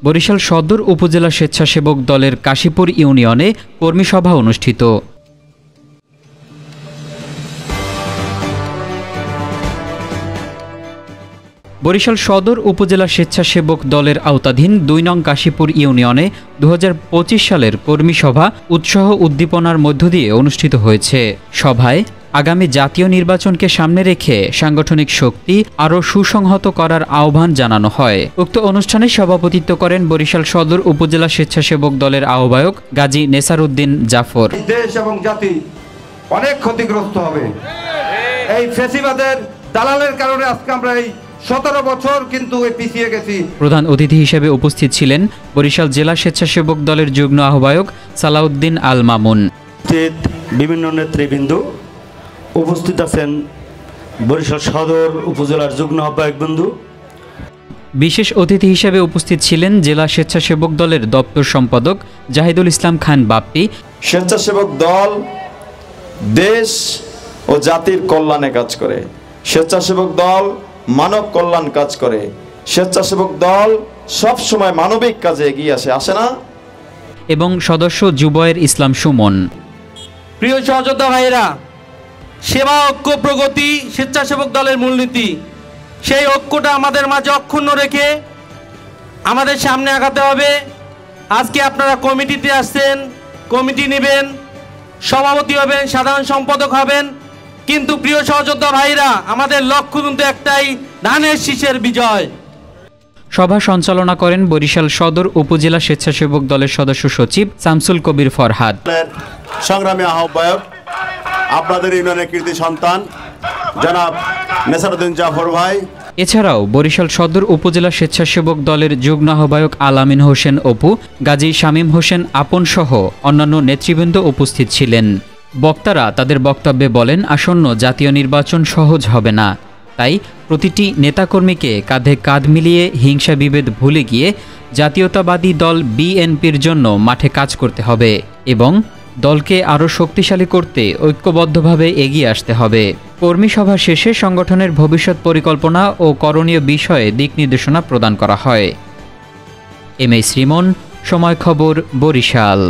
বরিশাল সদর উপজেলা স্বেচ্ছাসেবক দলের কাশীপুর ইউনিয়নে কর্মী সভা অনুষ্ঠিত। বরিশাল সদর উপজেলা স্বেচ্ছাসেবক দলের আওতাধীন ২ নং কাশীপুর ইউনিয়নে ২০২৫ সালের কর্মী সভা উৎসাহ উদ্দীপনার মধ্য দিয়ে অনুষ্ঠিত হয়েছে। সভায় আগামী জাতীয় নির্বাচনকে সামনে রেখে সাংগঠনিক শক্তি আরও সুসংহত করার আহ্বান জানানো হয়। উক্ত অনুষ্ঠানে সভাপতিত্ব করেন বরিশাল সদর উপজেলা স্বেচ্ছাসেবক দলের আহ্বায়ক গাজী নেসার উদ্দিন জাফর। দেশ এবং জাতি অনেক ক্ষতিগ্রস্ত হবে। এই ফ্যাসিবাদের দালালের কারণে আজকে আমরা এই ১৭ বছর কিন্তু পিছিয়ে গেছি। প্রধান অতিথি হিসেবে উপস্থিত ছিলেন বরিশাল জেলা স্বেচ্ছাসেবক দলের যুগ্ম আহ্বায়ক সালাউদ্দিন আল মামুন। বিভিন্ন নেতৃবৃন্দ উপস্থিত আছেন বরিশাল সদর উপজেলার যুগ্ম আহ্বায়ক বন্ধু। বিশেষ অতিথি হিসেবে উপস্থিত ছিলেন জেলা স্বেচ্ছাসেবক দলের দপ্তর সম্পাদক জাহিদুল ইসলাম খান বাপ্পি। স্বেচ্ছাসেবক দল দেশ ও জাতির কল্যাণে কাজ করে। স্বেচ্ছাসেবক দল মানব কল্যাণ কাজ করে। স্বেচ্ছাসেবক দল সব সময় মানবিক কাজে এগিয়ে আসে না? এবং সদস্য জুবায়ের ইসলাম সুমন। প্রিয় সহযোদ্ধা ভাইয়েরা, সেবা, ঐক্য, প্রগতি স্বেচ্ছাসেবক দলের মূলনীতি। সেই ঐক্যটা আমাদের মাঝে অক্ষুণ্ণ রেখে আমাদের সামনে আগাতে হবে। আজকে আপনারা কমিটিতে আসছেন, কমিটি নেবেন, সভাপতি হবেন, সাধারণ সম্পাদক হবেন, কিন্তু প্রিয় সহযোদ্ধা ভাইরা, আমাদের লক্ষ্য কিন্তু একটাই, ধানের শীষের বিজয়। সভা সঞ্চালনা করেন বরিশাল সদর উপজেলা স্বেচ্ছাসেবক দলের সদস্য সচিব শামসুল কবির ফরহাদ। সংগ্রামী আহ্বায়ক আপনাদের ইউনিয়নের কৃতি সন্তান জনাব নেসার উদ্দিন জাফর ভাই। এছাড়াও বরিশাল সদর উপজেলা স্বেচ্ছাসেবক দলের যুগ্ম আহ্বায়ক আলামিন হোসেন অপু, গাজী শামীম হোসেন আপন সহ অন্যান্য নেতৃবৃন্দ উপস্থিত ছিলেন। বক্তারা তাদের বক্তব্যে বলেন, আসন্ন জাতীয় নির্বাচন সহজ হবে না, তাই প্রতিটি নেতাকর্মীকে কাঁধে কাঁধ মিলিয়ে হিংসা বিভেদ ভুলে গিয়ে জাতীয়তাবাদী দল বিএনপির জন্য মাঠে কাজ করতে হবে এবং দলকে আরও শক্তিশালী করতে ঐক্যবদ্ধভাবে এগিয়ে আসতে হবে। কর্মী সভা শেষে সংগঠনের ভবিষ্যৎ পরিকল্পনা ও করণীয় বিষয়ে দিক নির্দেশনা প্রদান করা হয়। এমএ শ্রীমন, সময় খবর, বরিশাল।